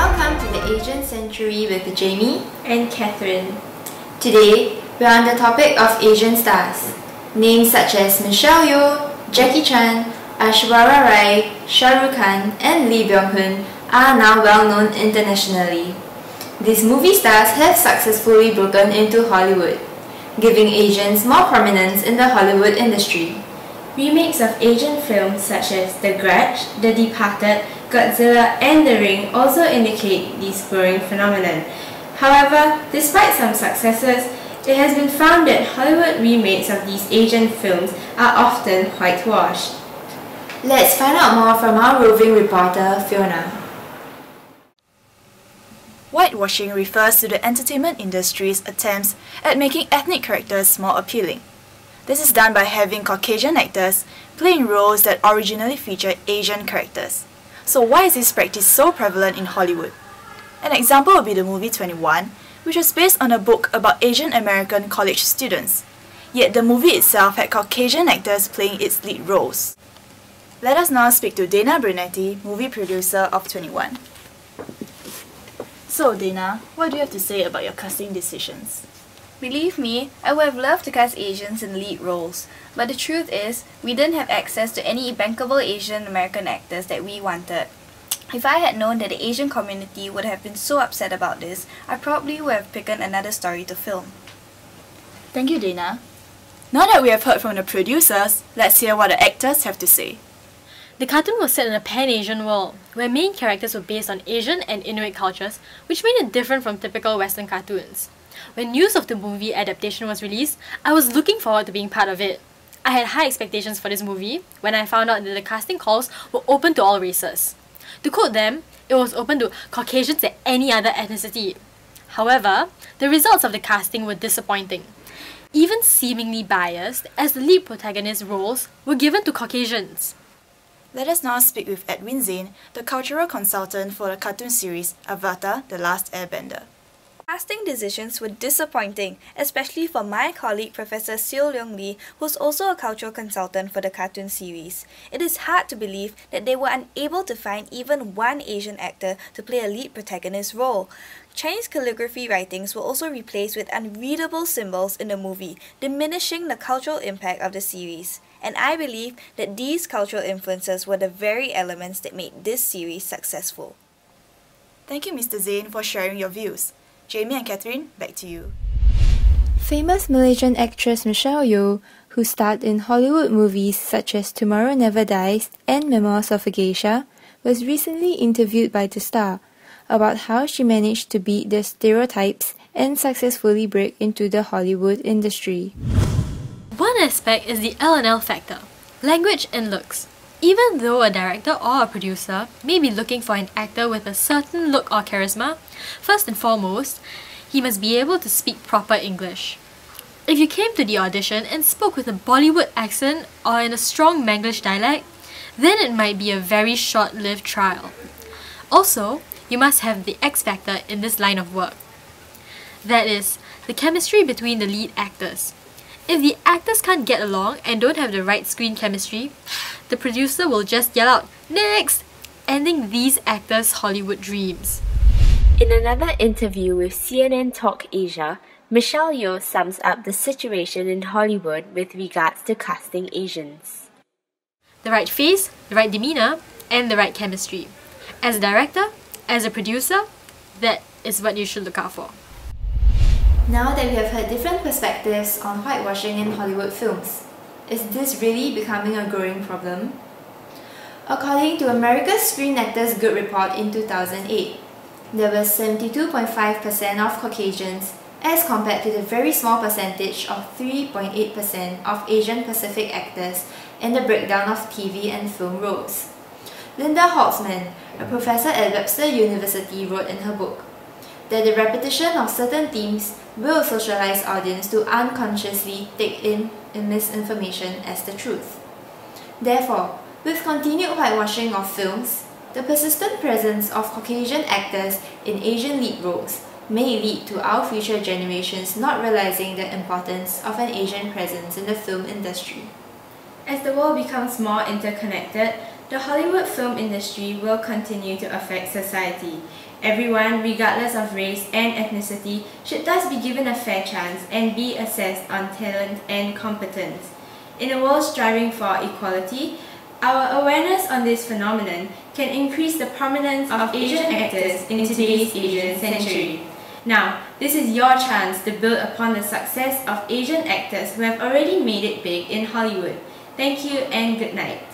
Welcome to the Asian Century with Jamie and Catherine. Today, we are on the topic of Asian stars. Names such as Michelle Yeoh, Jackie Chan, Aishwarya Rai, Shah Rukh Khan, and Lee Byung-hun are now well known internationally. These movie stars have successfully broken into Hollywood, giving Asians more prominence in the Hollywood industry. Remakes of Asian films such as The Grudge, The Departed, Godzilla, and The Ring also indicate this growing phenomenon. However, despite some successes, it has been found that Hollywood remakes of these Asian films are often whitewashed. Let's find out more from our roving reporter, Fiona. Whitewashing refers to the entertainment industry's attempts at making ethnic characters more appealing. This is done by having Caucasian actors playing roles that originally featured Asian characters. So why is this practice so prevalent in Hollywood? An example would be the movie 21, which was based on a book about Asian American college students. Yet the movie itself had Caucasian actors playing its lead roles. Let us now speak to Dana Brunetti, movie producer of 21. So Dana, what do you have to say about your casting decisions? Believe me, I would have loved to cast Asians in lead roles, but the truth is, we didn't have access to any bankable Asian American actors that we wanted. If I had known that the Asian community would have been so upset about this, I probably would have picked another story to film. Thank you, Dana. Now that we have heard from the producers, let's hear what the actors have to say. The cartoon was set in a pan-Asian world, where main characters were based on Asian and Inuit cultures, which made it different from typical Western cartoons. When news of the movie adaptation was released, I was looking forward to being part of it. I had high expectations for this movie when I found out that the casting calls were open to all races. To quote them, it was open to Caucasians and any other ethnicity. However, the results of the casting were disappointing. Even seemingly biased, as the lead protagonist roles were given to Caucasians. Let us now speak with Edwin Zain, the cultural consultant for the cartoon series Avatar: The Last Airbender. Casting decisions were disappointing, especially for my colleague Professor Seo Leong Lee, who's also a cultural consultant for the cartoon series. It is hard to believe that they were unable to find even one Asian actor to play a lead protagonist role. Chinese calligraphy writings were also replaced with unreadable symbols in the movie, diminishing the cultural impact of the series. And I believe that these cultural influences were the very elements that made this series successful. Thank you, Mr. Zain, for sharing your views. Jamie and Catherine, back to you. Famous Malaysian actress Michelle Yeoh, who starred in Hollywood movies such as Tomorrow Never Dies and Memoirs of a Geisha, was recently interviewed by The Star about how she managed to beat the stereotypes and successfully break into the Hollywood industry. One aspect is the L&L factor, language and looks. Even though a director or a producer may be looking for an actor with a certain look or charisma, first and foremost, he must be able to speak proper English. If you came to the audition and spoke with a Bollywood accent or in a strong Manglish dialect, then it might be a very short-lived trial. Also, you must have the X factor in this line of work. That is, the chemistry between the lead actors. If the actors can't get along and don't have the right screen chemistry, the producer will just yell out, "Next!" ending these actors' Hollywood dreams. In another interview with CNN Talk Asia, Michelle Yeoh sums up the situation in Hollywood with regards to casting Asians. The right face, the right demeanor, and the right chemistry. As a director, as a producer, that is what you should look out for. Now that we have heard different perspectives on whitewashing in Hollywood films, is this really becoming a growing problem? According to America's Screen Actors Guild report in 2008, there was 72.5% of Caucasians as compared to the very small percentage of 3.8% of Asian Pacific actors in the breakdown of TV and film roles. Linda Holtzman, a professor at Webster University, wrote in her book that the repetition of certain themes will socialize audience to unconsciously take in misinformation as the truth. Therefore, with continued whitewashing of films, the persistent presence of Caucasian actors in Asian lead roles may lead to our future generations not realizing the importance of an Asian presence in the film industry. As the world becomes more interconnected, The Hollywood film industry will continue to affect society. Everyone, regardless of race and ethnicity, should thus be given a fair chance and be assessed on talent and competence. In a world striving for equality, our awareness on this phenomenon can increase the prominence of Asian actors in today's Asian century. Now, this is your chance to build upon the success of Asian actors who have already made it big in Hollywood. Thank you and good night.